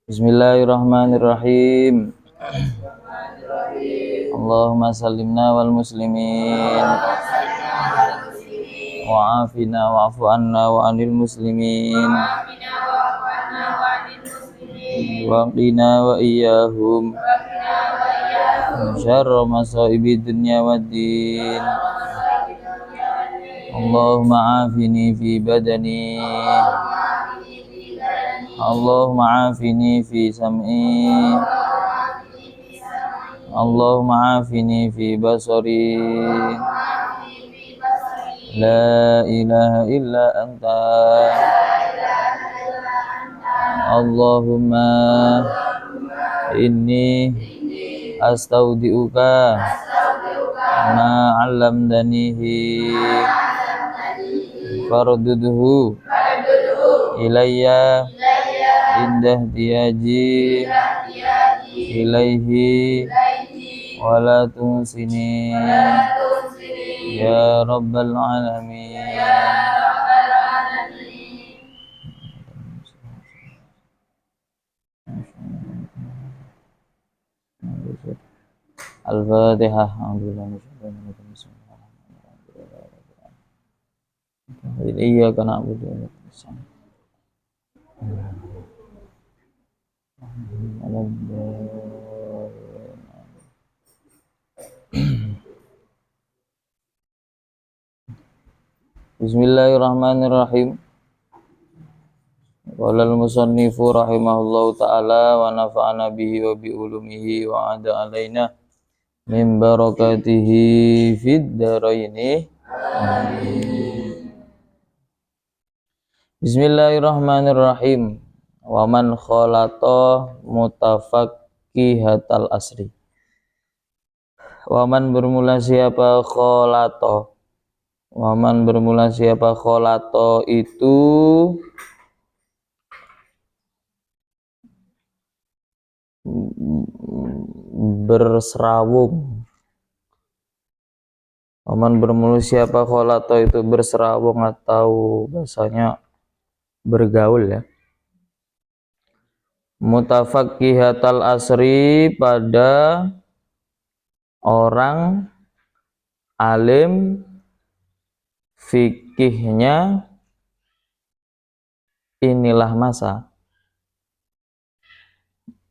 Bismillahirrahmanirrahim. Allahumma sallimna wal muslimin wa afina wa'fu anna wa anil muslimin wa qina wa iyyahum syarra masaibi dunya waddin. Allahumma afini fi badani, Allahumma afini fi sam'i, Allahumma afini fi basari. La ilaha illa anta, Allahumma inni astaudiuka ma 'allamtanihi farduduhu ilayya indah diaji ilaihi wala tunsini ya rabbal alamin. Al-Fatihah. Iyyaka na'budu wa iyyaka nasta'in. Bismillahirrahmanirrahim. Qala al-musannifu rahimahullahu ta'ala wa nafa'ana bihi wa bi ulumihi wa ada alaina min barakatihi fid dharaini. Amin. Bismillahirrahmanirrahim. Wa man khalata mutafaqqihatal asri. Wa man bermula siapa khalata. Wa man bermula siapa khalata itu berserawung. Waman bermula siapa khalata itu berserawung atau bahasanya bergaul ya. Mutafaqqihatal asri pada orang alim fikihnya inilah masa.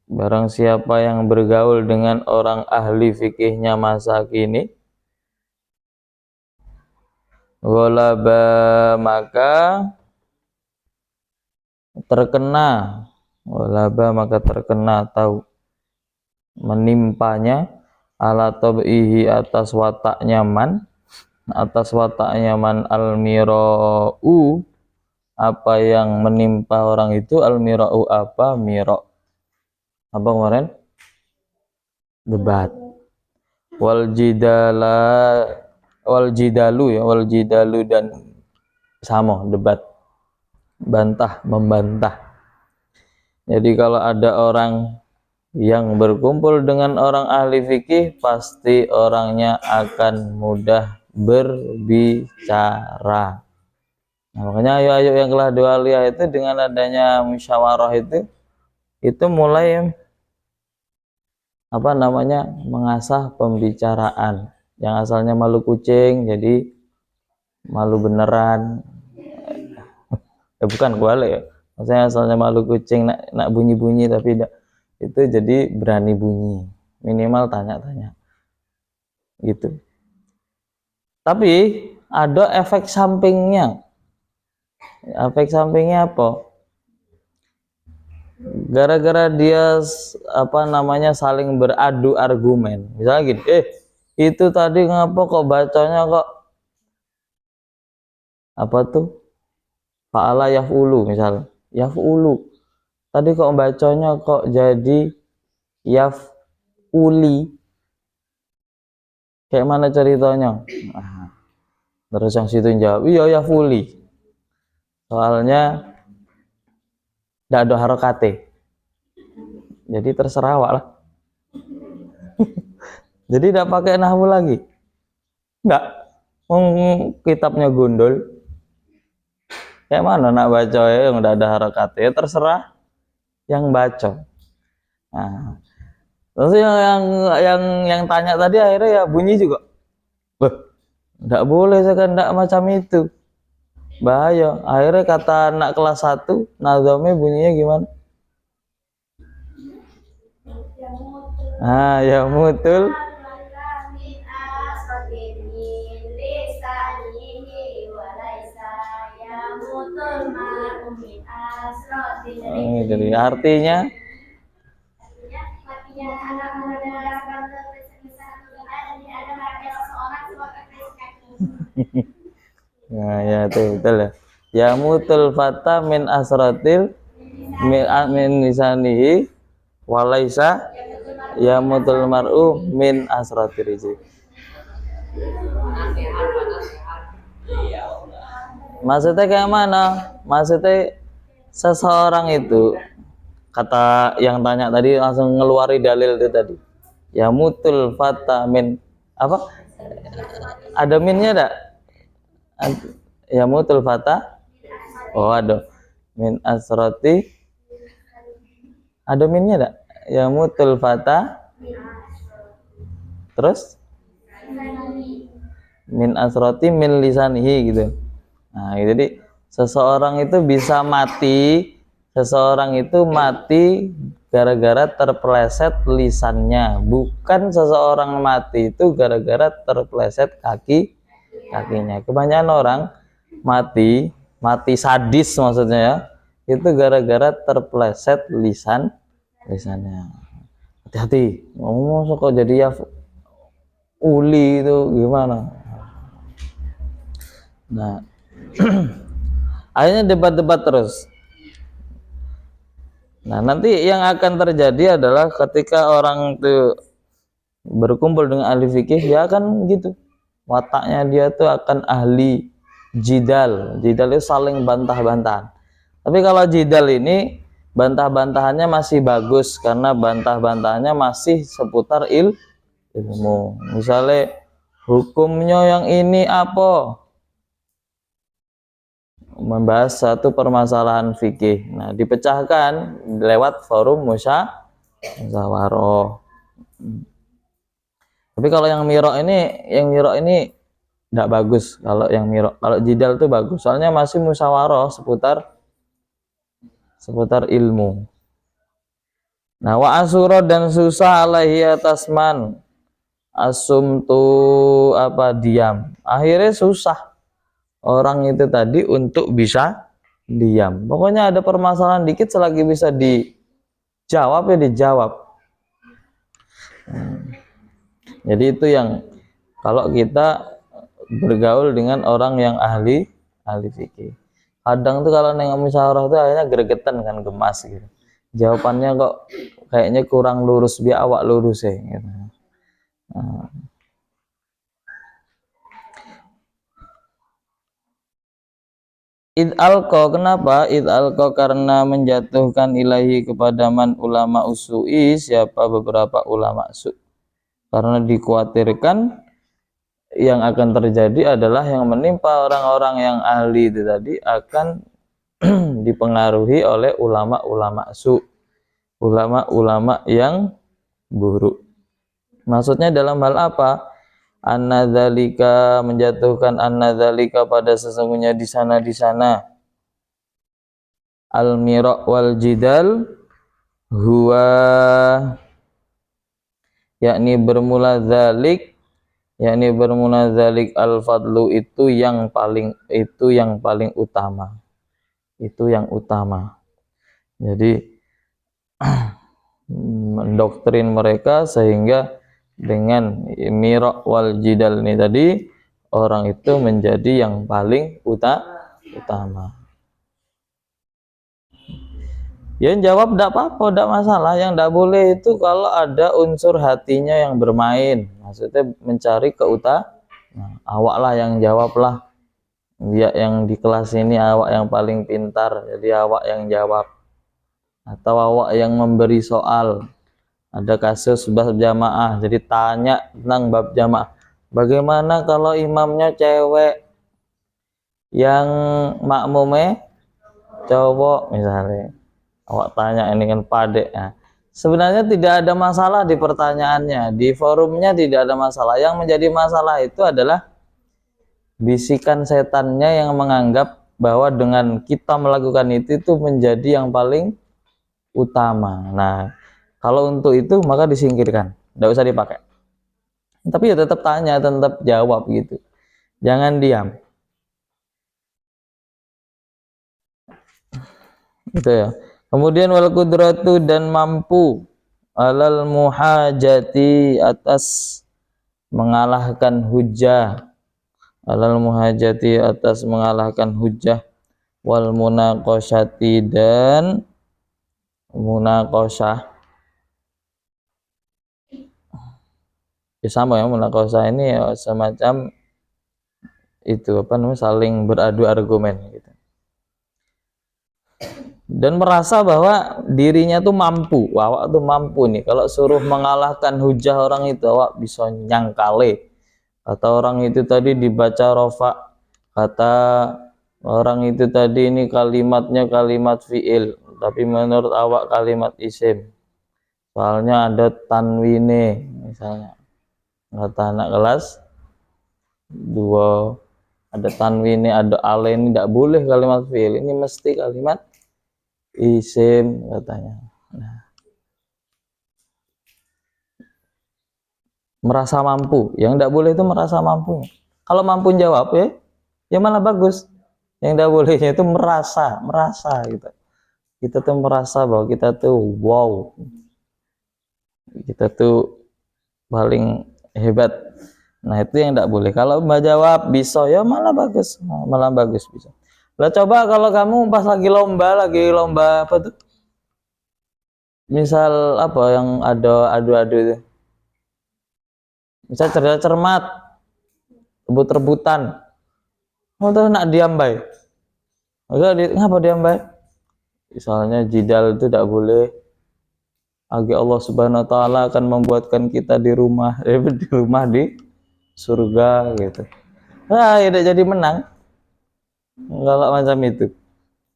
Barang siapa yang bergaul dengan orang ahli fikihnya masa kini, ghalaba maka terkena, ghalaba maka terkena atau menimpanya ala tabihi atas wataknya man, atas wataknya man al-mira'u, apa yang menimpa orang itu al-mira'u apa mira' apa kemarin? Debat. Wal jidalu ya, wal jidalu dan sama debat, bantah membantah. Jadi kalau ada orang yang berkumpul dengan orang ahli fikih, pasti orangnya akan mudah berbicara. Nah, makanya ayo-ayo yang kelah dua aliyah itu dengan adanya musyawarah itu mulai mengasah pembicaraan. Yang asalnya malu kucing jadi malu beneran. Bukan kuale ya. Maksudnya asalnya malu kucing nak bunyi-bunyi tapi itu jadi berani bunyi. Minimal tanya-tanya. Gitu. Tapi ada efek sampingnya. Efek sampingnya apa? Gara-gara dia saling beradu argumen. Misalnya gini, itu tadi ngapa kok bacanya kok apa tuh? Fa'ala yaf'ulu misalnya. Yaf'ulu. Tadi kok bacanya kok jadi yaf'uli. Kayak mana ceritanya? Nah, terus yang situ jawab, iya yaf'uli. Soalnya tidak ada harokate, jadi terserah awak lah. Jadi tidak pakai nahwu lagi, enggak, kitabnya gundul. Kayak mana nak baca ya yang tidak ada harokate, ya terserah. yang bacot. Nah, terus yang tanya tadi akhirnya ya bunyi juga. Loh, enggak boleh saya enggak macam itu. Bahaya. Akhirnya kata anak kelas 1, nazamnya bunyinya gimana? Ah, ya mutul. Jadi artinya nah ya itu betul ya. Ya mutul fata min asratil min lisanihi walaisa ya mutul mar'u min asratil rizq. Maksudnya kayak mana? Maksudnya seseorang itu, kata yang tanya tadi langsung ngeluari dalil itu tadi. Ya mutul fata min apa? Ada minnya enggak? Ya mutul fata. Oh, ada. Min asrati. Ada minnya enggak? Ya mutul fata. Terus min asrati min lisanihi gitu. Nah, jadi seseorang itu bisa mati, seseorang itu mati gara-gara terpeleset lisannya, bukan seseorang mati itu gara-gara terpeleset kakinya. Kebanyakan orang mati sadis maksudnya ya, itu gara-gara terpeleset lisannya. Hati-hati, ngomong kok jadi ya uli itu gimana? Nah, akhirnya debat-debat terus. Nah, nanti yang akan terjadi adalah ketika orang itu berkumpul dengan ahli fikih, ya akan gitu. Wataknya dia tuh akan ahli jidal. Jidal itu saling bantah-bantahan. Tapi kalau jidal ini bantah-bantahannya masih bagus karena bantah-bantahannya masih seputar ilmu. Misalnya hukumnya yang ini apa? Membahas satu permasalahan fikih. Nah, dipecahkan lewat forum musyawarah. Tapi kalau yang mirok ini tidak bagus. Kalau yang mirok, kalau jidal itu bagus. Soalnya masih musyawarah seputar ilmu. Nah, wa asura dan susah alaihi atas man asumtu apa diam. Akhirnya susah orang itu tadi untuk bisa diam. Pokoknya ada permasalahan dikit selagi bisa dijawab ya dijawab. Jadi itu yang kalau kita bergaul dengan orang yang ahli fikih. Kadang tuh kalau nengok musyawarah tuh akhirnya gregetan kan, gemas gitu. Jawabannya kok kayaknya kurang lurus, biar awak lurus ya gitu. Nah. Id alqa, kenapa? Id alqa karena menjatuhkan ilahi kepada man ulama usui, siapa beberapa ulama su. Karena dikhawatirkan yang akan terjadi adalah yang menimpa orang-orang yang ahli itu tadi akan dipengaruhi oleh ulama-ulama su, ulama-ulama yang buruk. Maksudnya dalam hal apa? Annadzalika, menjatuhkan annadzalika pada sesungguhnya di sana al-mira' wal jidal huwa, yakni bermula zalik al-fadlu, itu yang paling utama. Itu yang utama. Jadi mendoktrin mereka sehingga dengan mira' wal jidal ini tadi orang itu menjadi yang paling utama. Yang jawab tidak apa-apa, tidak masalah. Yang tidak boleh itu kalau ada unsur hatinya yang bermain, maksudnya mencari keutamaan. Nah, awak lah yang jawab lah. Dia yang di kelas ini awak yang paling pintar, jadi awak yang jawab. Atau awak yang memberi soal. Ada kasus bab jamaah, jadi tanya tentang bab jamaah. Bagaimana kalau imamnya cewek, yang makmumnya cowok misalnya? Awak tanya ini kan padek. Nah, sebenarnya tidak ada masalah di pertanyaannya, di forumnya tidak ada masalah. Yang menjadi masalah itu adalah bisikan setannya yang menganggap bahwa dengan kita melakukan itu menjadi yang paling utama. Nah, kalau untuk itu maka disingkirkan, tidak usah dipakai. Tapi ya tetap tanya, tetap jawab gitu. Jangan diam. Gitu ya. Kemudian wal qudratu, dan mampu alal muhajati, atas mengalahkan hujah, alal muhajati, atas mengalahkan hujah, wal munaqasyati, dan munaqasyah. Ya sama ya, munaqasyah ini ya semacam itu apa namanya, saling beradu argumen gitu. Dan merasa bahwa dirinya tuh mampu, awak tuh mampu nih kalau suruh mengalahkan hujah orang itu, awak bisa nyangkale. Kata orang itu tadi dibaca rofa, kata orang itu tadi ini kalimatnya kalimat fiil, tapi menurut awak kalimat isim, soalnya ada tanwine misalnya. Kata anak kelas 2, ada tanwine, ada alen, tidak boleh kalimat fiil, ini mesti kalimat isim katanya. Nah, merasa mampu, yang tidak boleh itu merasa mampu. Kalau mampu jawab ya malah bagus. Yang tidak bolehnya itu merasa gitu. Kita tuh merasa bahwa kita tuh wow, kita tuh paling hebat. Nah itu yang tidak boleh. Kalau mbak jawab bisa, ya malah bagus, bisa. Lah coba kalau kamu pas lagi lomba apa tuh? Misal apa yang ada adu-adu itu? Misal cerdas cermat, rebut-rebutan. Oh tuh nak diam baik. Ngapa diam baik? Misalnya jidal itu tidak boleh. Agi Allah Subhanahu wa taala akan membuatkan kita di rumah di surga gitu. Nah, ya tidak jadi menang. Kalau macam itu.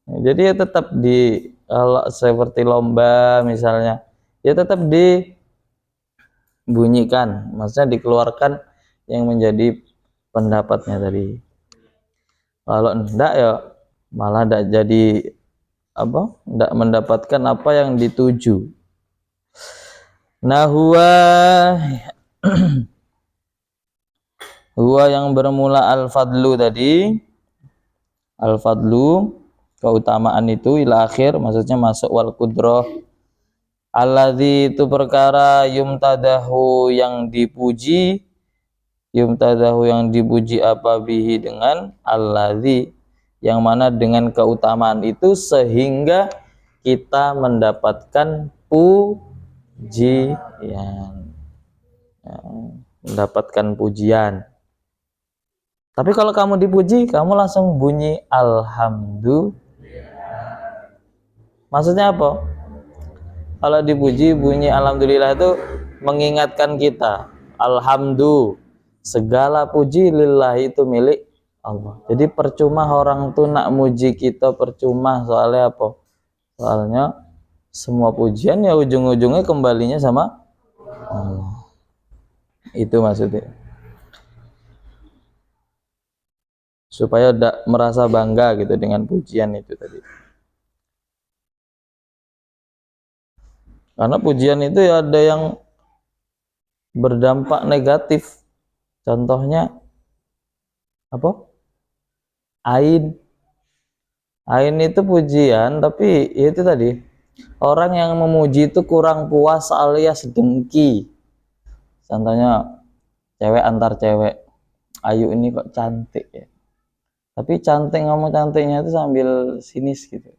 Jadi ya tetap kalau seperti lomba misalnya, ya tetap dibunyikan, maksudnya dikeluarkan yang menjadi pendapatnya tadi. Kalau enggak ya malah enggak jadi apa? Enggak mendapatkan apa yang dituju. Nah, huwa yang bermula al-fadlu tadi, al-fadlu keutamaan itu ila akhir, maksudnya masuk wal qudrah, alladzi itu perkara yumtadahu yang dipuji, apa bihi dengan alladzi, yang mana dengan keutamaan itu sehingga kita mendapatkan pujian, mendapatkan pujian. Tapi kalau kamu dipuji, kamu langsung bunyi alhamdulillah. Maksudnya apa? Kalau dipuji bunyi alhamdulillah itu mengingatkan kita, alhamdulillah, segala puji lillahi, itu milik Allah. Jadi percuma orang tuh nak muji kita, percuma. Soalnya apa? Soalnya semua pujian ya ujung-ujungnya kembalinya sama Allah. Itu maksudnya. Supaya tidak merasa bangga gitu dengan pujian itu tadi. Karena pujian itu ya ada yang berdampak negatif. Contohnya apa? Ain itu pujian, tapi itu tadi orang yang memuji itu kurang puas alias dengki. Contohnya cewek antar cewek, Ayu ini kok cantik ya, tapi cantik, ngomong cantiknya itu sambil sinis gitu,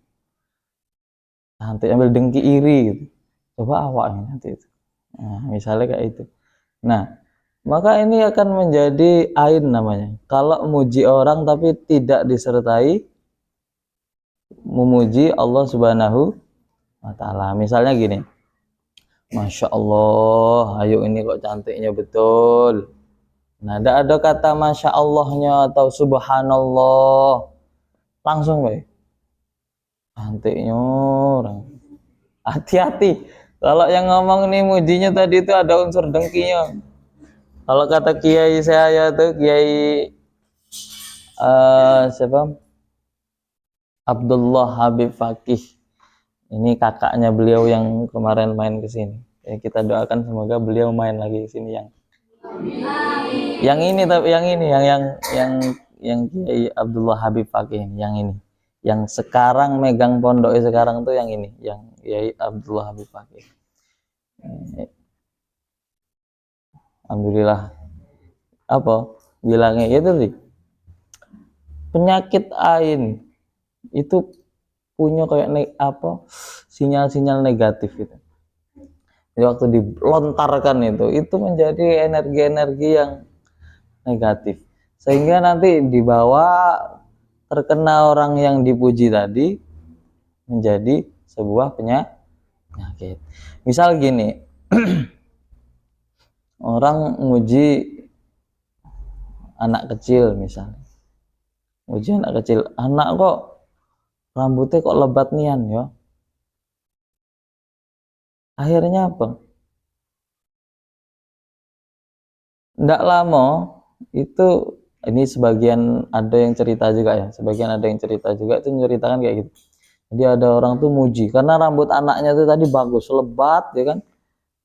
cantik sambil dengki iri gitu. Coba awaknya nanti itu. Nah, misalnya kayak itu. Nah, maka ini akan menjadi ain namanya. Kalau muji orang tapi tidak disertai memuji Allah Subhanahu wa taala. Misalnya gini. Masya Allah, Ayu ini kok cantiknya betul. Nah, ada kata Masya Allahnya atau Subhanallah. Langsung baik. Cantiknya orang. Hati-hati. Kalau yang ngomong nih mujinya tadi itu ada unsur dengkinya. Kalau kata kiai saya tuh Kiai siapa? Abdullah Habib Fakih. Ini kakaknya beliau yang kemarin main ke sini. Ya, kita doakan semoga beliau main lagi ke sini yang ini tapi yang Kiai Abdullah Habib Fakih yang ini. Yang sekarang megang pondok sekarang tuh yang ini, yang Kiai Abdullah Habib Fakih. Alhamdulillah. Apa? Bilangnya itu sih. Penyakit ain itu punya kayak sinyal-sinyal negatif gitu. Jadi waktu dilontarkan itu menjadi energi-energi yang negatif, sehingga nanti dibawa terkena orang yang dipuji tadi menjadi sebuah penyakit. Misal gini, orang muji anak kecil misalnya, muji anak kecil, anak kok rambutnya kok lebat nian ya. Akhirnya apa? Nggak lama itu, ini sebagian ada yang cerita juga ya, sebagian ada yang cerita juga itu menceritakan kayak gitu. Jadi ada orang tuh muji karena rambut anaknya tuh tadi bagus, lebat ya kan.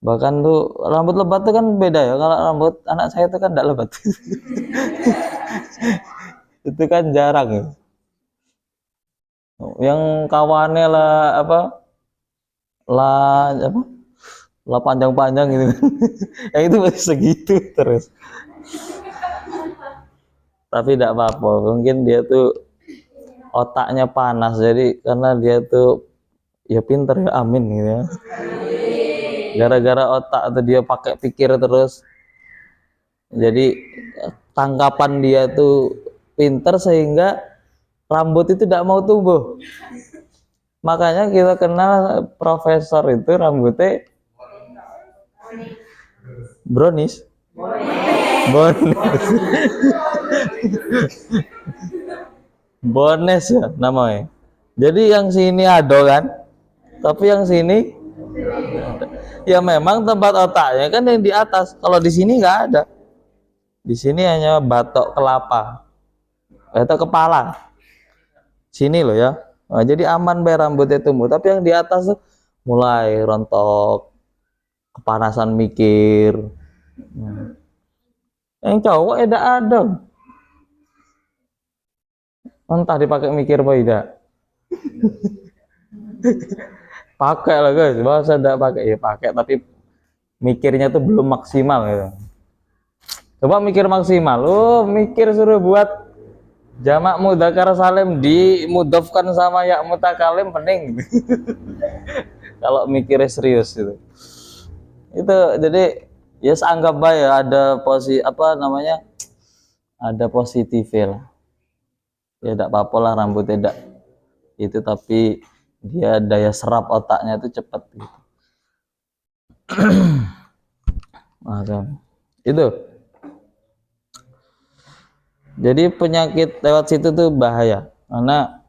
Bahkan tuh rambut lebat tuh kan beda ya. Kalau rambut anak saya tuh kan nggak lebat. Itu kan jarang ya. Yang kawannya lah panjang-panjang gitu kan. Yang itu masih segitu terus. Tapi tidak apa-apa, mungkin dia tuh otaknya panas, jadi karena dia tuh ya pinter ya, amin gitu ya. Gara-gara otak tuh dia pakai pikir terus, jadi tangkapan dia tuh pinter sehingga rambut itu tidak mau tumbuh. Makanya kita kenal profesor itu rambutnya brownish. Bones ya namanya. Jadi yang sini ado kan, tapi yang sini ya memang tempat otaknya kan yang di atas. Kalau di sini nggak ada. Di sini hanya batok kelapa atau kepala. Sini loh ya. Nah, jadi aman bay rambutnya tumbuh. Tapi yang di atas tuh mulai rontok, kepanasan mikir. Yang cowok tidak ada. Entah dipakai mikir apa tidak. Pakai lah guys, bahasa tidak pakai ya pakai, tapi mikirnya tuh belum maksimal gitu. Coba mikir maksimal, mikir suruh buat jamak mudzakkar salim dimudhofkan sama ya mutakalim pening. Kalau mikirnya serius itu jadi ya anggap baik ya, ada ada positifnya lah. Ya tidak apa-apa lah rambut tidak itu, tapi dia daya serap otaknya itu cepat gitu. Itu jadi penyakit lewat situ tuh bahaya, karena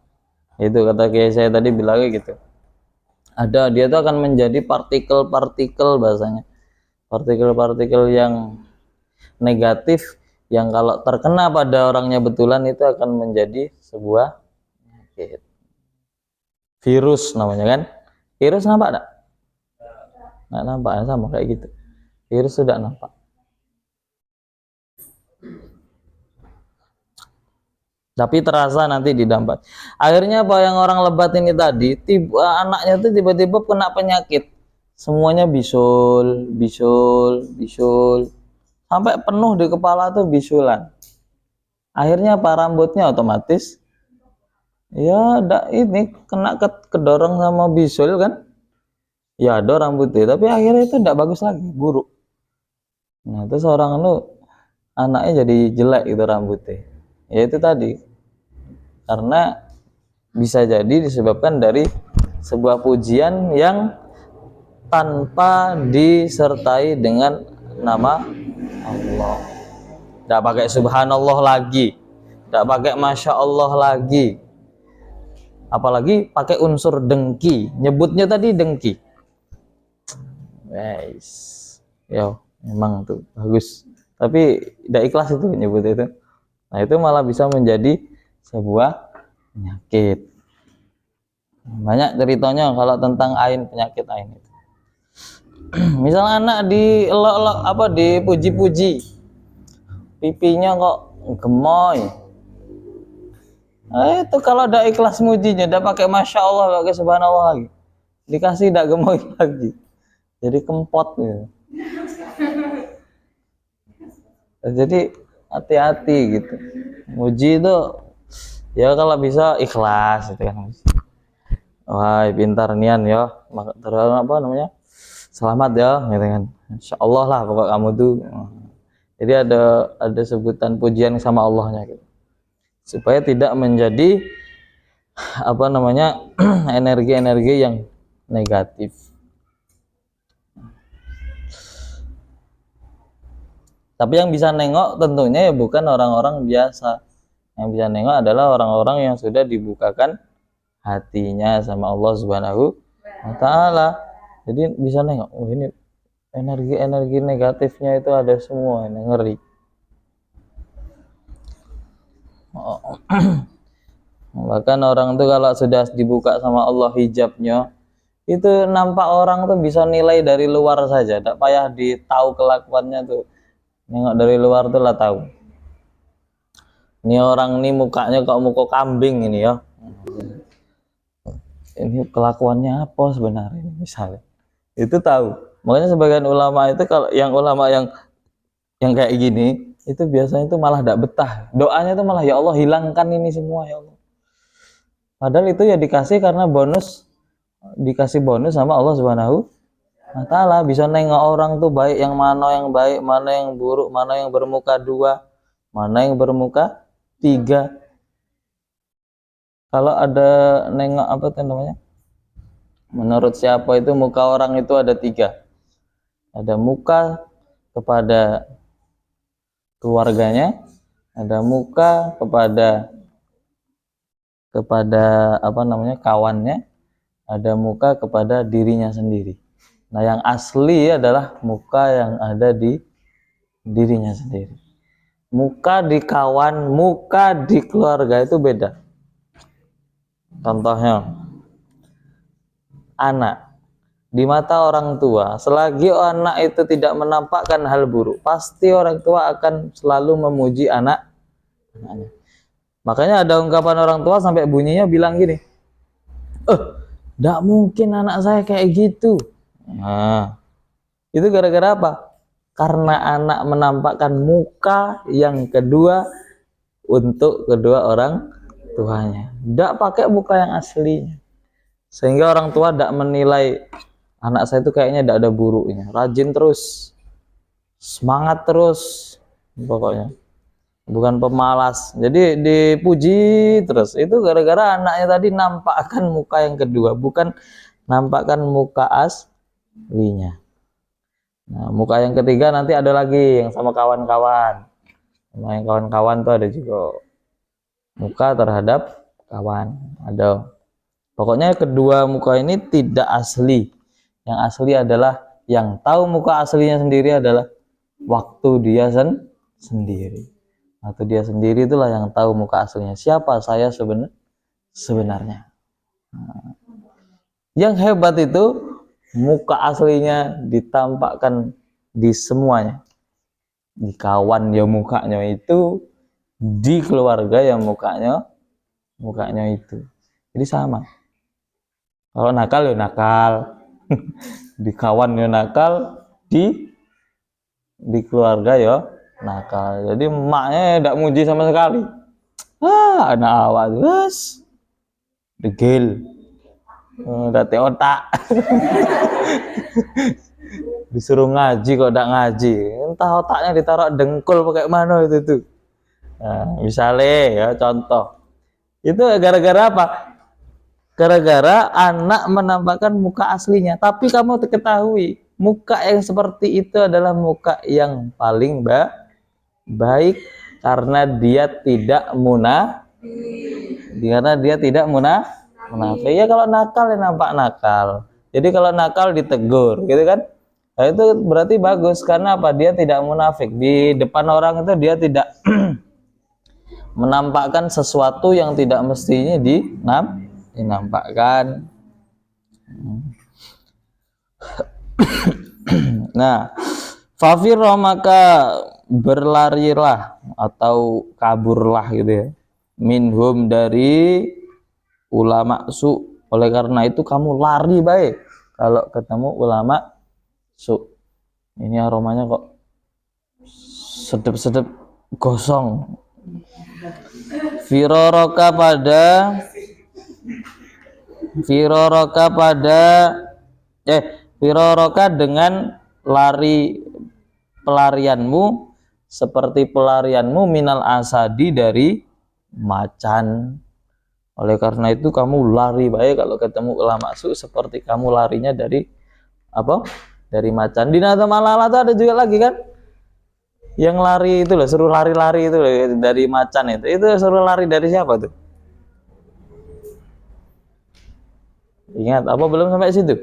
itu kata kayak saya tadi bilangnya gitu, ada dia tuh akan menjadi partikel-partikel, bahasanya partikel-partikel yang negatif yang kalau terkena pada orangnya betulan itu akan menjadi sebuah penyakit. Virus namanya kan, virus nampak enggak? Nggak nampak, sama kayak gitu, virus sudah nampak. Tapi terasa nanti di dampak. Akhirnya apa yang orang lebat ini tadi, anaknya tuh tiba-tiba kena penyakit, semuanya bisul, sampai penuh di kepala tuh bisulan. Akhirnya apa, rambutnya otomatis ya ini kena kedorong sama bisul kan, ya ada rambutnya, tapi akhirnya itu tidak bagus lagi, buruk. Nah terus orang anaknya jadi jelek gitu rambutnya. Ya itu tadi, karena bisa jadi disebabkan dari sebuah pujian yang tanpa disertai dengan nama Allah. Tidak pakai subhanallah lagi, tidak pakai masya Allah lagi, apalagi pakai unsur dengki. Nyebutnya tadi dengki, Guys, yo memang tuh bagus. Tapi tidak ikhlas itu nyebut itu. Nah itu malah bisa menjadi sebuah penyakit. Banyak ceritanya kalau tentang ain, penyakit ain itu. Misal anak dielok-elok apa dipuji-puji, pipinya kok gemoy. Itu kalau ada ikhlas mujinya, udah pakai masya Allah, pakai subhanallah lagi, dikasih tidak gemoy lagi, jadi kempot gitu. Jadi hati-hati gitu. Muji itu ya kalau bisa ikhlas gitu kan. Wah pintar nian ya, terus apa namanya, selamat ya gitu kan, insya Allah lah pokok kamu tuh. Jadi ada sebutan pujian sama Allahnya gitu, supaya tidak menjadi apa namanya energi-energi yang negatif. Tapi yang bisa nengok tentunya ya bukan orang-orang biasa. Yang bisa nengok adalah orang-orang yang sudah dibukakan hatinya sama Allah Subhanahu wa Ta'ala. Jadi bisa nengok, oh ini energi-energi negatifnya itu ada semua, ini ngeri. Bahkan orang tuh kalau sudah dibuka sama Allah hijabnya, itu nampak orang tuh bisa nilai dari luar saja, tidak payah ditahu kelakuannya tuh. Nengok dari luar tuh lah tahu. Ini orang ini mukanya kok muka kambing ini ya. Ini kelakuannya apa sebenarnya misalnya. Itu tahu. Makanya sebagian ulama itu kalau yang ulama yang kayak gini itu biasanya itu malah tidak betah. Doanya itu malah ya Allah hilangkan ini semua ya Allah. Padahal itu ya dikasih karena dikasih bonus sama Allah Subhanahu wa Ta'ala. Bisa nengok orang tuh baik yang baik, mana yang buruk, mana yang bermuka 2, mana yang bermuka 3. Kalau ada nengok apa tuh namanya, menurut siapa itu muka orang itu ada 3. Ada muka kepada keluarganya, ada muka kepada apa namanya kawannya, ada muka kepada dirinya sendiri. Nah yang asli adalah muka yang ada di dirinya sendiri. Muka di kawan, muka di keluarga itu beda. Contohnya, anak di mata orang tua, selagi anak itu tidak menampakkan hal buruk, pasti orang tua akan selalu memuji anaknya. Makanya ada ungkapan orang tua sampai bunyinya bilang gini, tidak mungkin anak saya kayak gitu. Nah, itu gara-gara apa? Karena anak menampakkan muka yang kedua untuk kedua orang tuanya, tidak pakai muka yang aslinya, sehingga orang tua tidak menilai anak saya itu kayaknya tidak ada buruknya, rajin terus, semangat terus, pokoknya bukan pemalas, jadi dipuji terus. Itu gara-gara anaknya tadi nampakkan muka yang kedua, bukan nampakkan muka aslinya. Nah, muka yang ketiga nanti ada lagi yang sama kawan-kawan. Sama yang kawan-kawan tuh ada juga muka terhadap kawan. Ada. Pokoknya kedua muka ini tidak asli. Yang asli adalah yang tahu muka aslinya sendiri adalah waktu dia sendiri. Waktu dia sendiri itulah yang tahu muka aslinya. Siapa saya sebenarnya. Nah, yang hebat itu muka aslinya ditampakkan di semuanya. Di kawan ya mukanya itu, di keluarga ya mukanya itu. Jadi sama. Kalau nakal ya nakal, di kawan ya nakal, di keluarga ya nakal. Jadi emaknya tidak muji sama sekali. Anak awak terus degil. Dati otak. Disuruh ngaji kok tidak ngaji, entah otaknya ditaruh dengkul pakai mana itu tuh. Nah, misalnya ya contoh itu gara-gara apa? Gara-gara anak menampakkan muka aslinya, tapi kamu ketahui muka yang seperti itu adalah muka yang paling baik karena dia tidak munafik. Ya kalau nakal ya nampak nakal. Jadi kalau nakal ditegur, gitu kan? Nah, itu berarti bagus karena apa? Dia tidak munafik. Di depan orang itu dia tidak menampakkan sesuatu yang tidak mestinya dinampakkan. Nah, fafirro maka berlarilah atau kaburlah gitu ya, minhum dari ulama su. Oleh karena itu kamu lari baik kalau ketemu ulama su. Ini aromanya kok sedep-sedep gosong. Firoroka dengan lari pelarianmu seperti pelarianmu minal asadi dari macan. Oleh karena itu kamu lari baik kalau ketemu ulama su seperti kamu larinya dari apa? Dari macan. Di Nata Malala itu ada juga lagi kan? Yang lari itu loh, suruh lari-lari itu loh, dari macan itu. Itu suruh lari dari siapa tuh? Ingat apa belum sampai situ?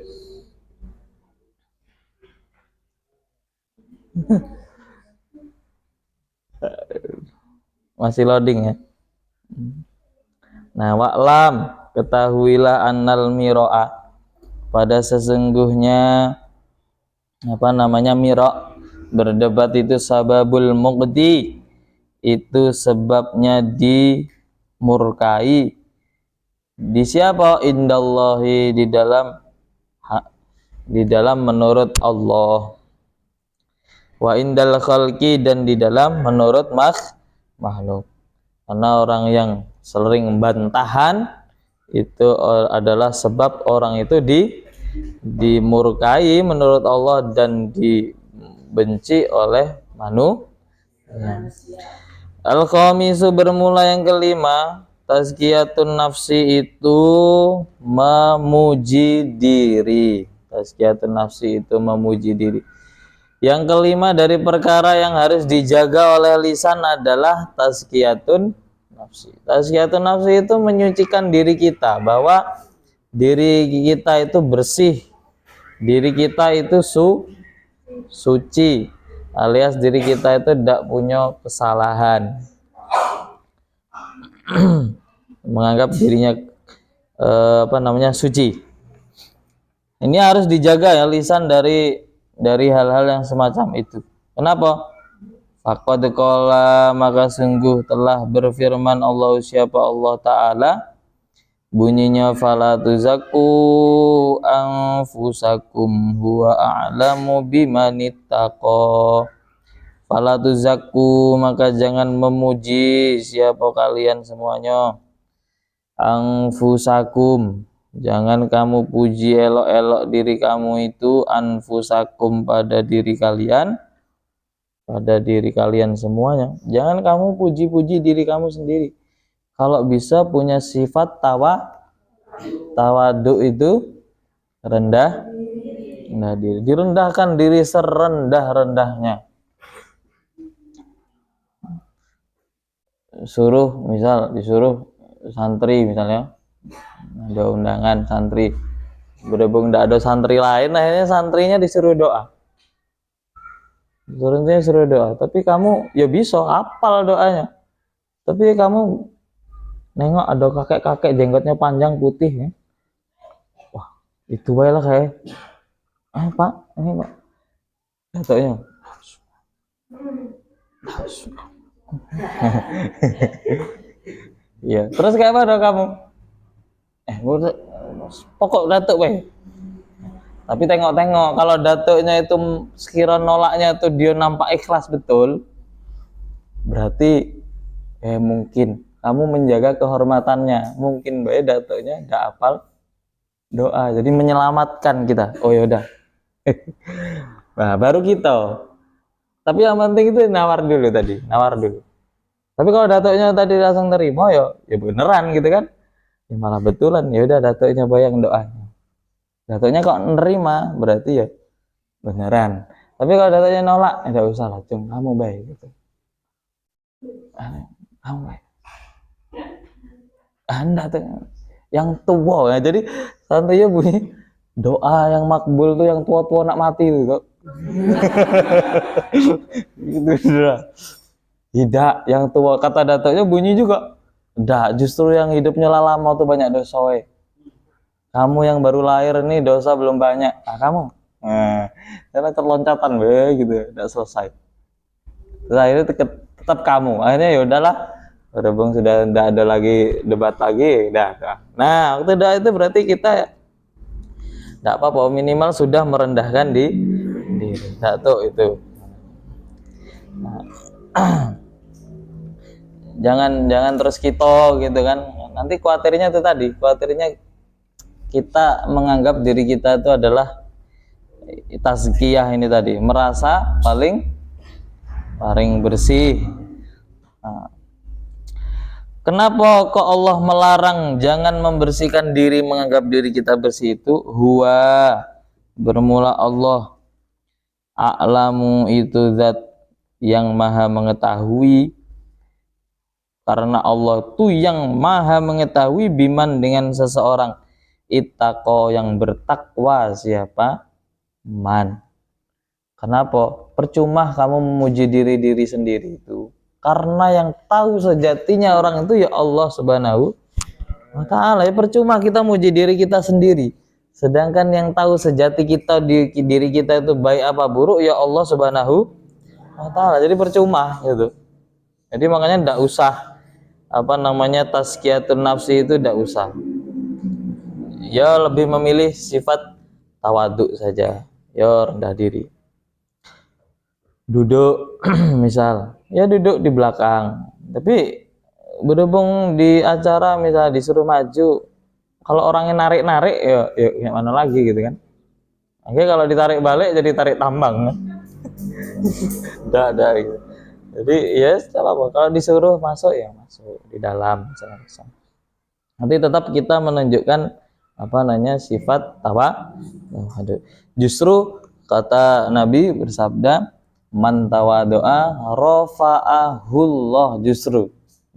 Masih loading ya. Nah, wa'lam, ketahuilah annal miro'a, pada sesungguhnya apa namanya miro, berdebat itu sababul muqdi, itu sebabnya dimurkai. Di siapa? Indallahi, di dalam menurut Allah. Wa indal khalqi, dan di dalam menurut makhluk. Karena orang yang sering bantahan itu adalah sebab orang itu dimurkai menurut Allah dan dibenci oleh manusia. Al-khamisu, bermula yang kelima, tazkiyatun nafsi itu memuji diri. Tazkiyatun nafsi itu memuji diri. Yang kelima dari perkara yang harus dijaga oleh lisan adalah tazkiyatun nafsi. Tazkiyatun nafsi itu menyucikan diri kita, bahwa diri kita itu bersih, diri kita itu suci, alias diri kita itu tidak punya kesalahan. Menganggap dirinya suci. Ini harus dijaga ya lisan dari hal-hal yang semacam itu. Kenapa? Faqad qala, maka sungguh telah berfirman Allah, siapa Allah Ta'ala, bunyinya fala tuzakku anfusakum huwa a'lamu bimanittaqa. Fala tuzakku, maka jangan memuji siapa kalian semuanya, anfusakum, jangan kamu puji elok-elok diri kamu itu, anfusakum, pada diri kalian semuanya. Jangan kamu puji-puji diri kamu sendiri. Kalau bisa punya sifat tawadu itu rendah diri, direndahkan diri serendah-rendahnya. Disuruh santri misalnya, ada undangan santri, berhubung tidak ada santri lain, akhirnya santrinya disuruh doa, tapi kamu ya bisa hafal doanya, tapi kamu nengok ada kakek-kakek jenggotnya panjang putih ya, wah itu baiklah kayak Pak, ini Pak, datanya iya, terus kayak apa kamu? Pokok datuk weh. Tapi tengok-tengok, kalau datuknya itu sekira nolaknya itu dia nampak ikhlas betul, berarti mungkin kamu menjaga kehormatannya. Mungkin baik datuknya enggak hafal doa, jadi menyelamatkan kita. Oh yaudah. Nah, baru kita. Tapi yang penting itu nawar dulu. Tapi kalau datuknya tadi langsung terima, ya beneran gitu kan? Ya malah betulan, ya udah datuknya bayang doanya. Datuknya kok nerima, berarti ya beneran. Tapi kalau datuknya nolak, enggak usah lah, cung, kamu baik gitu. Kamu baik. Anda tuh yang tua ya. Jadi santrinya bunyi doa yang makbul tuh yang tua-tua nak mati itu. Gitu dah. Tidak, yang tua kata datuknya bunyi juga. Tidak, justru yang hidupnya lama tuh banyak dosa we. Kamu yang baru lahir nih dosa belum banyak. Ah kamu. Nah, karena terloncatan be gitu, tidak selesai. Terus akhirnya tetap kamu. Akhirnya ya udahlah. Berhubung sudah tidak ada lagi debat lagi, dah. Nah, waktu dah itu berarti kita tidak apa-apa, minimal sudah merendahkan diri. Satu itu. Nah, jangan terus kita gitu kan. Nanti khawatirnya itu tadi, khawatirnya kita menganggap diri kita itu adalah tazkiyah ini tadi, merasa paling bersih. Nah, kenapa kok Allah melarang jangan membersihkan diri, menganggap diri kita bersih itu? Huwa, bermula Allah, a'lamu itu zat yang maha mengetahui, karena Allah tuh yang maha mengetahui biman dengan seseorang ittaqo yang bertakwa siapa? Man. Kenapa? Percuma kamu memuji diri sendiri itu, karena yang tahu sejatinya orang itu ya Allah Subhanahu wa ta'ala. Ya percuma kita muji diri kita sendiri, sedangkan yang tahu sejati kita di diri kita itu baik apa buruk ya Allah Subhanahu wa ta'ala. Jadi percuma gitu. Jadi makanya tidak usah tazkiyatun nafsi itu tidak usah. Ya lebih memilih sifat tawaduk saja, ya rendah diri. Duduk misal, ya duduk di belakang. Tapi berhubung di acara misal disuruh maju, kalau orangnya narik-narik ya mana lagi gitu kan. Oke, kalau ditarik balik jadi tarik tambang kan. Ada gitu. Jadi ya apa, kalau disuruh masuk ya masuk di dalam misalnya. Nanti tetap kita menunjukkan sifat tawadhu. Justru kata Nabi bersabda, man tawadu'a rafa'ahullah.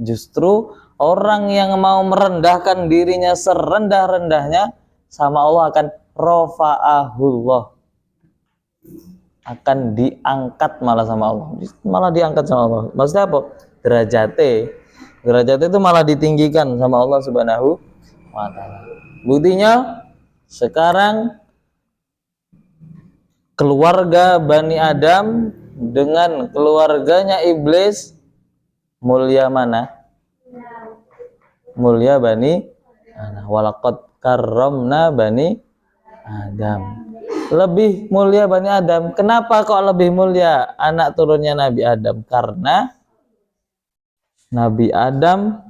Justru orang yang mau merendahkan dirinya serendah-rendahnya sama Allah akan rafa'ahullah, akan diangkat malah sama Allah. Malah diangkat sama Allah. Maksudnya apa? Derajatnya itu malah ditinggikan sama Allah Subhanahu wa ta'ala. Buktinya sekarang keluarga Bani Adam dengan keluarganya iblis mulia mana? Mulia Bani Adam. Walaqad karramna Bani Adam. Lebih mulia Bani Adam. Kenapa kok lebih mulia anak turunnya Nabi Adam? Karena Nabi Adam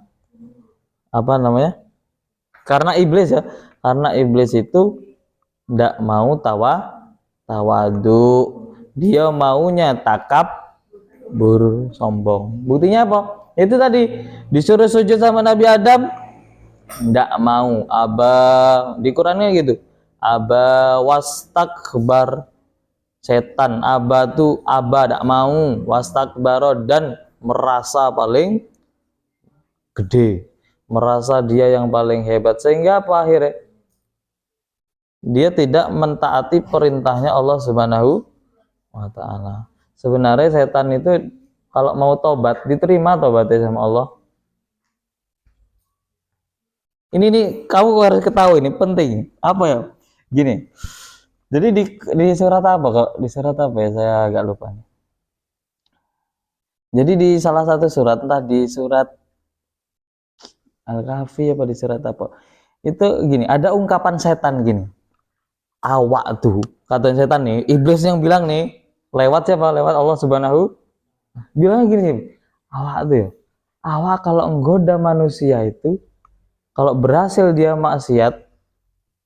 karena iblis ya. Karena iblis itu tidak mau tawadu, dia maunya takabur, sombong. Buktinya apa? Itu tadi disuruh sujud sama Nabi Adam, tidak mau. Di Qurannya gitu, aba wastakbar, setan. Tidak mau, wastakbaro, dan merasa paling gede, merasa dia yang paling hebat, sehingga apa akhirnya? Dia tidak mentaati perintahnya Allah Subhanahu wa ta'ala. Sebenarnya setan itu kalau mau tobat, diterima tobatnya sama Allah. Ini nih kamu harus ketahui, ini penting. Apa ya? Gini. Jadi di surat apa kok? Di surat apa ya? Saya agak lupa. Jadi di salah satu surat, entah di surat Al-Kahfi apa di surat apa, itu gini, ada ungkapan setan gini, awak tuh, kata setan nih, iblis yang bilang nih, lewat siapa? Lewat Allah Subhanahu, bilangnya gini, awak tuh ya, awak kalau menggoda manusia itu, kalau berhasil dia maksiat,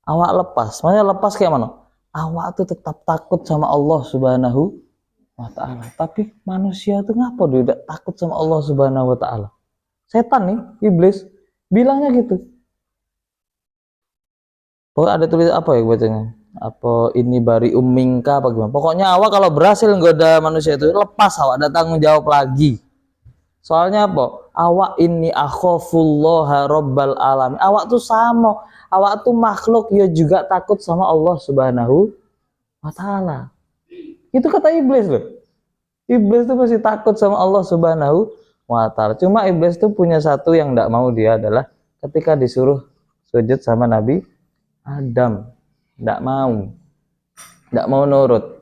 awak lepas. Maksudnya lepas kayak mana? Awak tuh tetap takut sama Allah Subhanahu wa ta'ala. Tapi manusia tuh ngapa dia tidak takut sama Allah Subhanahu wa ta'ala? Setan nih, iblis bilangnya gitu. Pokoknya ada tulis apa ya bacanya? Apa ini bari ummingka apa gimana? Pokoknya awak kalau berhasil nggoda manusia itu lepas, awak ada tanggung jawab lagi. Soalnya apa? Awak ini akhafullaha rabbal alamin. Awak tuh sama, awak tuh makhluk ya juga takut sama Allah Subhanahu wa ta'ala. Itu kata iblis loh. Iblis itu pasti takut sama Allah Subhanahu wa Ta'ala. Cuma iblis itu punya satu yang tidak mau, dia adalah ketika disuruh sujud sama Nabi Adam, tidak mau nurut.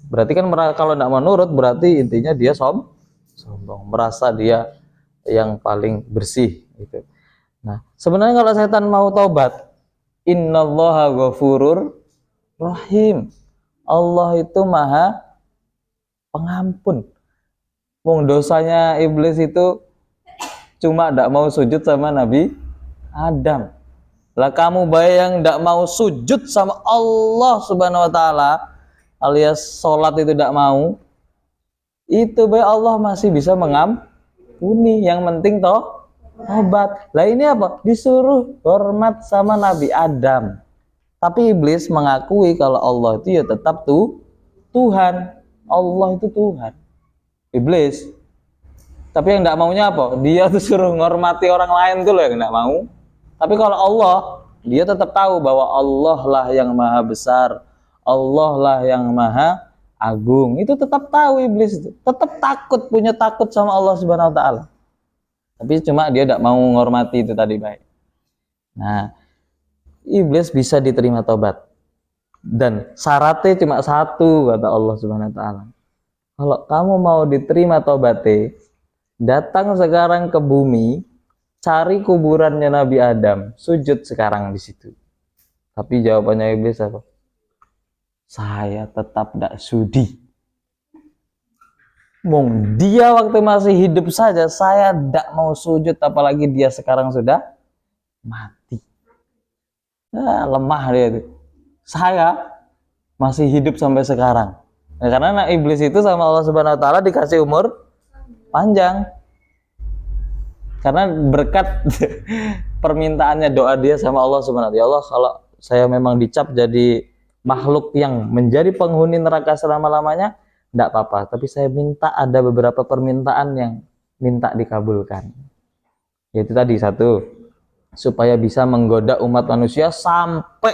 Berarti kan kalau tidak mau nurut berarti intinya dia sombong, merasa dia yang paling bersih gitu. Nah, sebenarnya kalau setan mau taubat, innallaha ghafurur rahim. Allah itu maha pengampun. Wong dosanya iblis itu cuma tidak mau sujud sama Nabi Adam. Lah kamu bayang tidak mau sujud sama Allah Subhanahu wa Ta'ala, alias sholat itu tidak mau, itu baik Allah masih bisa mengampuni. Yang penting tobat. Lah ini apa? Disuruh hormat sama Nabi Adam. Tapi iblis mengakui kalau Allah itu ya tetap Tuhan. Allah itu Tuhan. Iblis. Tapi yang tidak maunya apa? Dia tuh suruh menghormati orang lain tuh loh yang tidak mau. Tapi kalau Allah, dia tetap tahu bahwa Allah lah yang maha besar, Allah lah yang maha agung. Itu tetap tahu iblis itu. Tetap takut, punya takut sama Allah Subhanahu wa Ta'ala. Tapi cuma dia tidak mau menghormati itu tadi baik. Nah, iblis bisa diterima tobat. Dan syaratnya cuma satu, kata Allah Subhanahu wa Ta'ala. Kalau kamu mau diterima tobatnya, datang sekarang ke bumi, cari kuburannya Nabi Adam, sujud sekarang di situ. Tapi jawabannya iblis apa? Saya tetap tidak sudi. Mong dia waktu masih hidup saja saya tidak mau sujud, apalagi dia sekarang sudah mati. Lemah dia itu. Saya masih hidup sampai sekarang. Nah, karena iblis itu sama Allah Subhanahu wa Ta'ala dikasih umur panjang. Karena berkat permintaannya, doa dia sama Allah Subhanahu wa Ta'ala, ya Allah, kalau saya memang dicap jadi makhluk yang menjadi penghuni neraka selama-lamanya, tidak apa-apa, tapi saya minta ada beberapa permintaan yang minta dikabulkan. Yaitu tadi satu, supaya bisa menggoda umat manusia sampai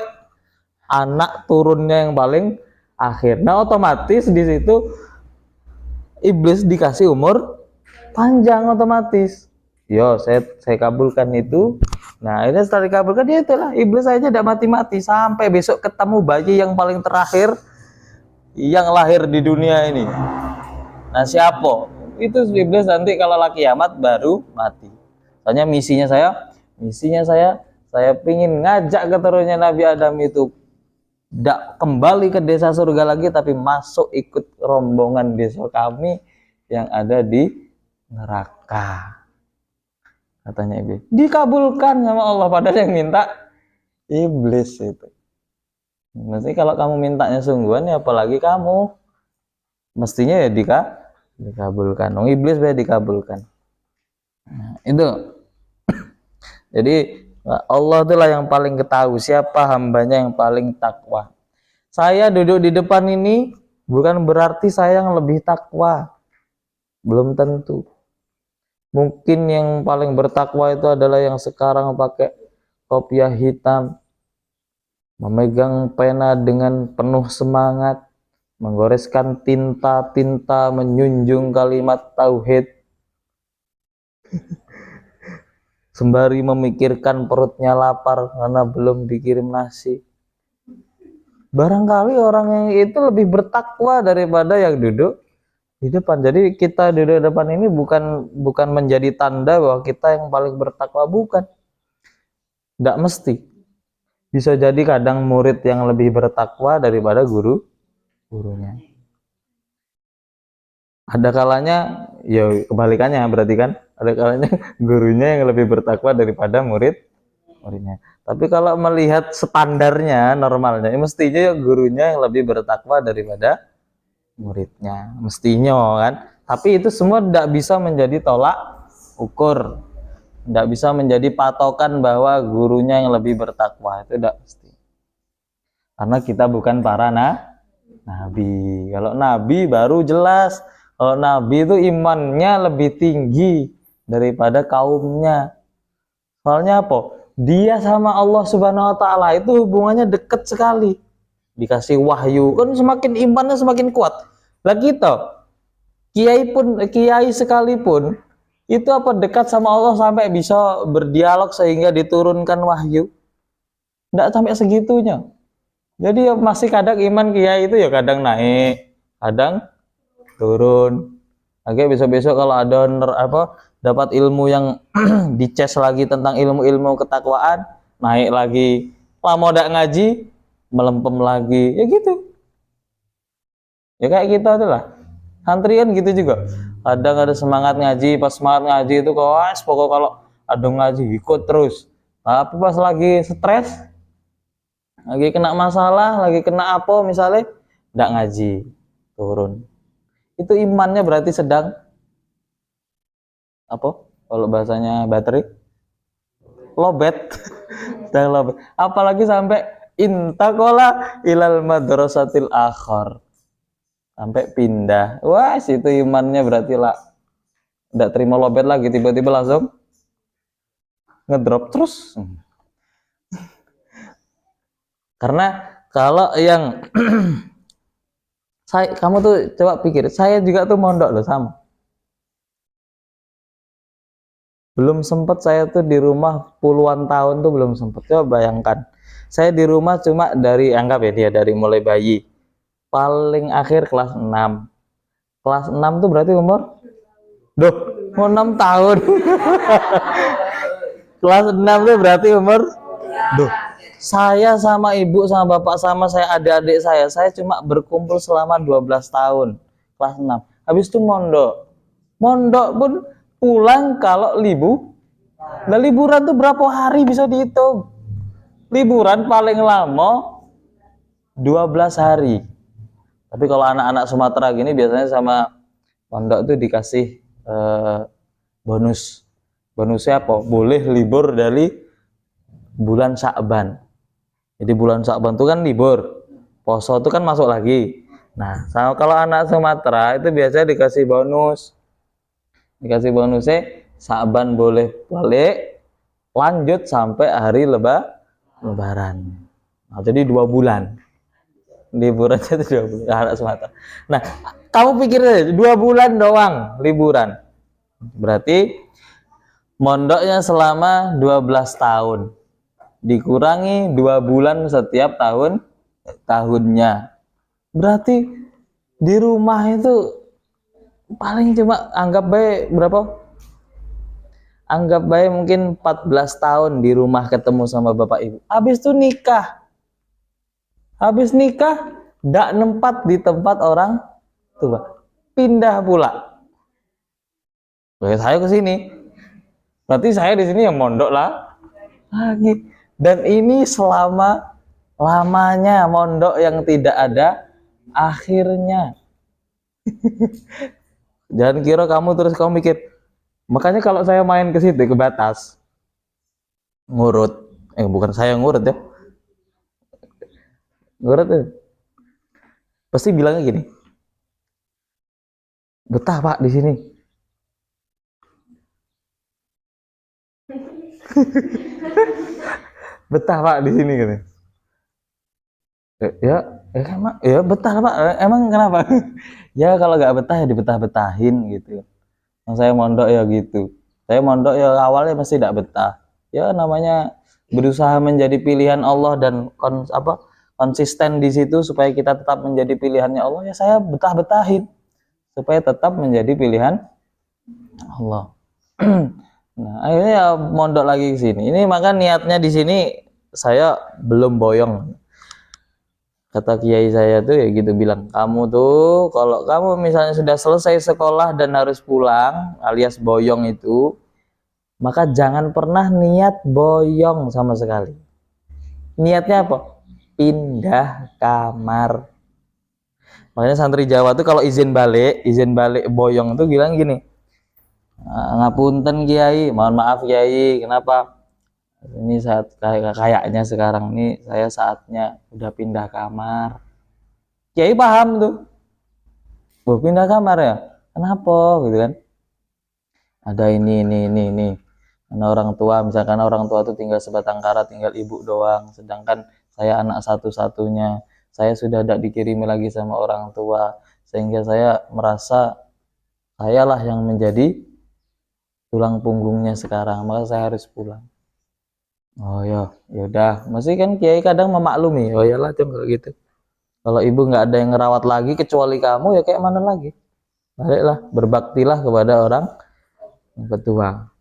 anak turunnya yang paling akhir. Nah, otomatis di situ iblis dikasih umur panjang otomatis. Yo, saya kabulkan itu. Nah, ini setelah dikabulkan, dia itulah iblis aja tidak mati-mati sampai besok ketemu bayi yang paling terakhir yang lahir di dunia ini. Nah, siapa? Itu iblis nanti kalau laki kiamat baru mati. Soalnya misinya saya pingin ngajak keturunannya Nabi Adam itu tidak kembali ke desa surga lagi, tapi masuk ikut rombongan desa kami yang ada di neraka. Katanya iblis, dikabulkan sama Allah, padahal yang minta iblis itu. Maksudnya kalau kamu mintanya sungguhan, ya apalagi kamu, mestinya ya dikabulkan. Iblis ya dikabulkan. Nah, itu. Jadi Allah itulah yang paling ketahui siapa hambanya yang paling takwa. Saya duduk di depan ini bukan berarti saya yang lebih takwa, belum tentu. Mungkin yang paling bertakwa itu adalah yang sekarang pakai kopiah hitam, memegang pena dengan penuh semangat, menggoreskan tinta-tinta, menjunjung kalimat tauhid, sembari memikirkan perutnya lapar karena belum dikirim nasi. Barangkali orang yang itu lebih bertakwa daripada yang duduk di depan. Jadi kita duduk di depan ini bukan menjadi tanda bahwa kita yang paling bertakwa, bukan. Tidak mesti. Bisa jadi kadang murid yang lebih bertakwa daripada gurunya. Ada kalanya ya kebalikannya, berarti kan ada kalanya gurunya yang lebih bertakwa daripada muridnya. Tapi kalau melihat standarnya, normalnya, mestinya ya gurunya yang lebih bertakwa daripada muridnya, mestinya kan. Tapi itu semua tidak bisa menjadi tolak ukur, tidak bisa menjadi patokan bahwa gurunya yang lebih bertakwa, itu tidak mesti. Karena kita bukan para nabi. Kalau nabi baru jelas. Kalau nabi itu imannya lebih tinggi daripada kaumnya. Soalnya apa? Dia sama Allah Subhanahu wa Ta'ala itu hubungannya dekat sekali. Dikasih wahyu, kan semakin imannya semakin kuat. Lah kita, kiai sekalipun itu apa dekat sama Allah sampai bisa berdialog sehingga diturunkan wahyu? Tidak sampai segitunya. Jadi ya masih kadang iman kiai itu ya kadang naik, kadang turun. Oke, besok-besok kalau ada dapat ilmu yang dices lagi tentang ilmu-ilmu ketakwaan, naik lagi. Lama udah ngaji, melempem lagi. Ya gitu. Ya kayak kita tuh lah. Santri kan gitu juga. Kadang ada semangat ngaji, pas semangat ngaji itu pokok kalau ada ngaji ikut terus. Tapi pas lagi stres, lagi kena masalah, lagi kena apa misalnya, enggak ngaji, turun. Itu imannya berarti sedang apa? Kalau bahasanya baterai lobet. Sedang lobet. Apalagi sampai intakola ilal madrasatil akhar. Sampai pindah. Wah, situ imannya berarti lah enggak terima lobet lagi, tiba-tiba langsung ngedrop terus. Karena kalau yang kamu tuh coba pikir, saya juga tuh mondok loh sama. Belum sempat saya tuh di rumah puluhan tahun tuh belum sempat. Coba bayangkan, saya di rumah cuma anggap ya dia dari mulai bayi, paling akhir kelas 6. Kelas 6 tuh berarti umur, mau 6 tahun. Kelas 6 tuh berarti umur, saya sama ibu sama bapak sama saya adik-adik saya cuma berkumpul selama 12 tahun. Kelas 6. Habis itu mondok. Mondok pun pulang kalau nah liburan tuh berapa hari bisa dihitung. Liburan paling lama 12 hari. Tapi kalau anak-anak Sumatera gini biasanya sama pondok tuh dikasih bonus. Bonusnya apa? Boleh libur dari bulan Sya'ban. Jadi bulan Sya'ban itu kan libur. Poso itu kan masuk lagi. Nah, kalau anak Sumatera itu biasanya dikasih bonus. Dikasih bonusnya Sya'ban boleh balik, lanjut sampai hari Lebaran. Nah, jadi 2 bulan. Liburannya itu 2 bulan anak Sumatera. Nah, kamu pikir aja 2 bulan doang liburan. Berarti mondoknya selama 12 tahun. Dikurangi 2 bulan setiap tahunnya. Berarti di rumah itu paling cuma anggap baik berapa? Anggap baik mungkin 14 tahun di rumah ketemu sama bapak ibu. Habis itu nikah. Habis nikah ndak nempat di tempat orang tua. Pindah pula. Saya ke sini. Berarti saya di sini yang mondok lah lagi. Dan ini selama lamanya mondok yang tidak ada akhirnya. Jangan kira kamu mikir. Makanya kalau saya main ke situ ke Batas ngurut, bukan saya ngurut ya. Ngurut ya. Pasti bilangnya gini. Betah Pak di sini. Betah Pak di sini gitu. Ya betah Pak. Emang kenapa? Ya kalau nggak betah ya dibetah-betahin gitu. Yang saya mondok ya gitu. Saya mondok ya awalnya masih tidak betah. Ya namanya berusaha menjadi pilihan Allah dan konsisten di situ supaya kita tetap menjadi pilihannya Allah. Ya saya betah-betahin supaya tetap menjadi pilihan Allah. Nah, akhirnya ya mondok lagi ke sini. Ini maka niatnya di sini saya belum boyong. Kata kiai saya tuh ya gitu bilang, kamu tuh kalau kamu misalnya sudah selesai sekolah dan harus pulang alias boyong itu, maka jangan pernah niat boyong sama sekali. Niatnya apa? Pindah kamar. Makanya santri Jawa tuh kalau izin balik boyong tuh bilang gini, ngapunten kiai, mohon maaf kiai, kenapa? Ini saat kayaknya sekarang ini saya saatnya udah pindah kamar. Kiai paham tuh. Pindah kamar ya? Kenapa gitu kan? Ada ini. Karena orang tua, misalkan orang tua tuh tinggal sebatang kara, tinggal ibu doang, sedangkan saya anak satu-satunya. Saya sudah tidak dikirimi lagi sama orang tua. sehingga saya merasa sayalah yang menjadi tulang punggungnya sekarang, maka saya harus pulang. Oh ya, yaudah. Masih kan kiai kadang memaklumi. Oh iyalah Cung kalau gitu. Kalau ibu nggak ada yang ngerawat lagi kecuali kamu, ya kayak mana lagi? Baliklah, berbaktilah kepada orang bertua.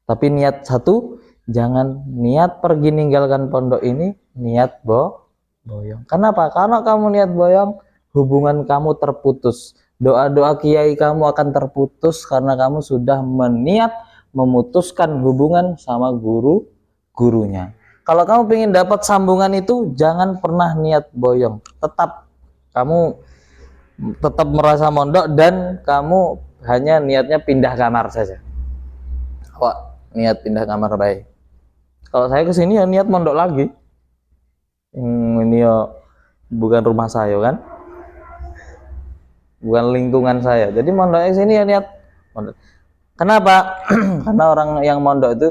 Tapi niat satu, jangan niat pergi ninggalkan pondok ini, niat boyong. Kenapa? Karena kamu niat boyong, hubungan kamu terputus. Doa-doa kiai kamu akan terputus karena kamu sudah meniat memutuskan hubungan sama gurunya. Kalau kamu ingin dapat sambungan itu, jangan pernah niat boyong. Kamu tetap merasa mondok dan kamu hanya niatnya pindah kamar saja. Wah, niat pindah kamar baik. Kalau saya kesini ya niat mondok lagi. Ini ya bukan rumah saya kan, bukan lingkungan saya. Jadi mondoknya sini ya niat mondok. Kenapa? Karena orang yang mondok itu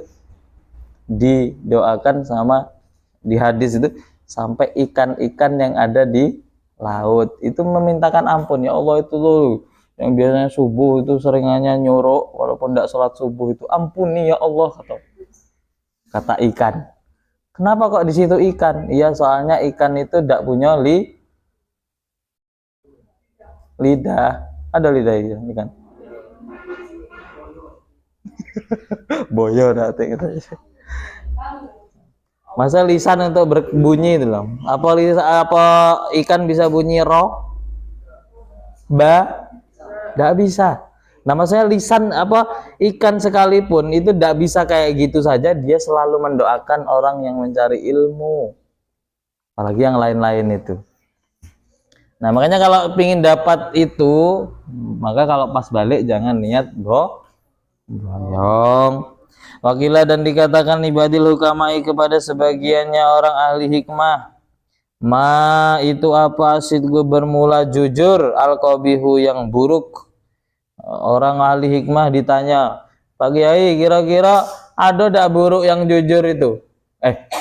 didoakan sama di hadis itu sampai ikan-ikan yang ada di laut itu memintakan ampun, ya Allah itu loh yang biasanya subuh itu seringannya nyorok walaupun tidak sholat subuh itu, ampuni ya Allah, kata ikan. Kenapa kok di situ ikan? Iya, soalnya ikan itu tidak punya lidah. Ada lidah ikan. Boyo nanti gitu. Masa lisan untuk berbunyi itu loh. Apa ikan bisa bunyi ro? Tidak bisa. Nah, maksudnya lisan ikan sekalipun itu tidak bisa kayak gitu saja, dia selalu mendoakan orang yang mencari ilmu. Apalagi yang lain-lain itu. Nah, makanya kalau ingin dapat itu, maka kalau pas balik jangan niat boyong. Wakilah dan dikatakan ibadil hukamai kepada sebagiannya orang ahli hikmah. Ma itu apa sidqu bermula jujur, al-qabihu yang buruk. Orang ahli hikmah ditanya, Pak Kiai kira-kira ada tidak buruk yang jujur itu?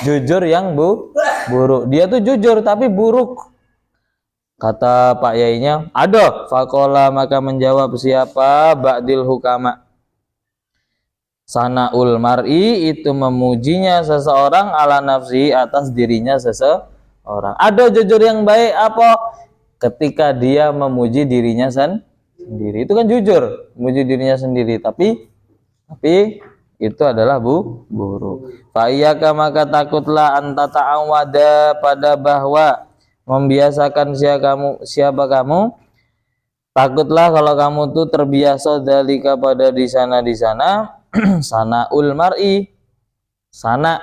Jujur yang buruk. Dia tuh jujur tapi buruk. Kata Pak Yainya, ada. Fakola maka menjawab siapa? Ba'dil hukama. Sanaul mar'i itu memujinya seseorang ala nafsi atas dirinya seseorang. Ada jujur yang baik apa? Ketika dia memuji dirinya sendiri. Itu kan jujur, memuji dirinya sendiri. Tapi itu adalah buruk. Fa iyyaka maka takutlah anta ta'awada pada bahwa membiasakan siapa kamu. Takutlah kalau kamu tuh terbiasa dalika pada di sana. Sanaul mar'i, sana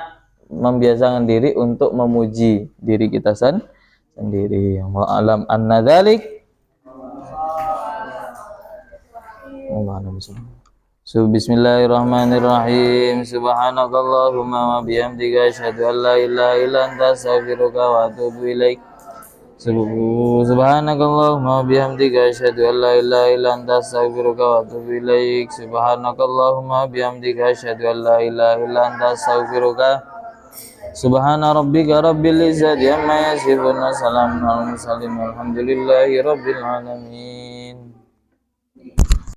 membiasakan diri untuk memuji diri kita sendiri. Wa alam anna dzalik Bismillahirrahmanirrahim. Subhanakallahumma wa bihamdika asyhadu an la ilaha illa anta astaghfiruka wa atubu ilaik. Subhanakallahumma bihamdika asyhadu an la ilaha illa anta astaghfiruka wa atubu ilaik. Subhanakallahumma bihamdika asyhadu an la ilaha illa anta astaghfiruka. Subhana rabbika rabbil izzati amma yasifun wa salamun alal mursalin walhamdulillahi rabbil alamin.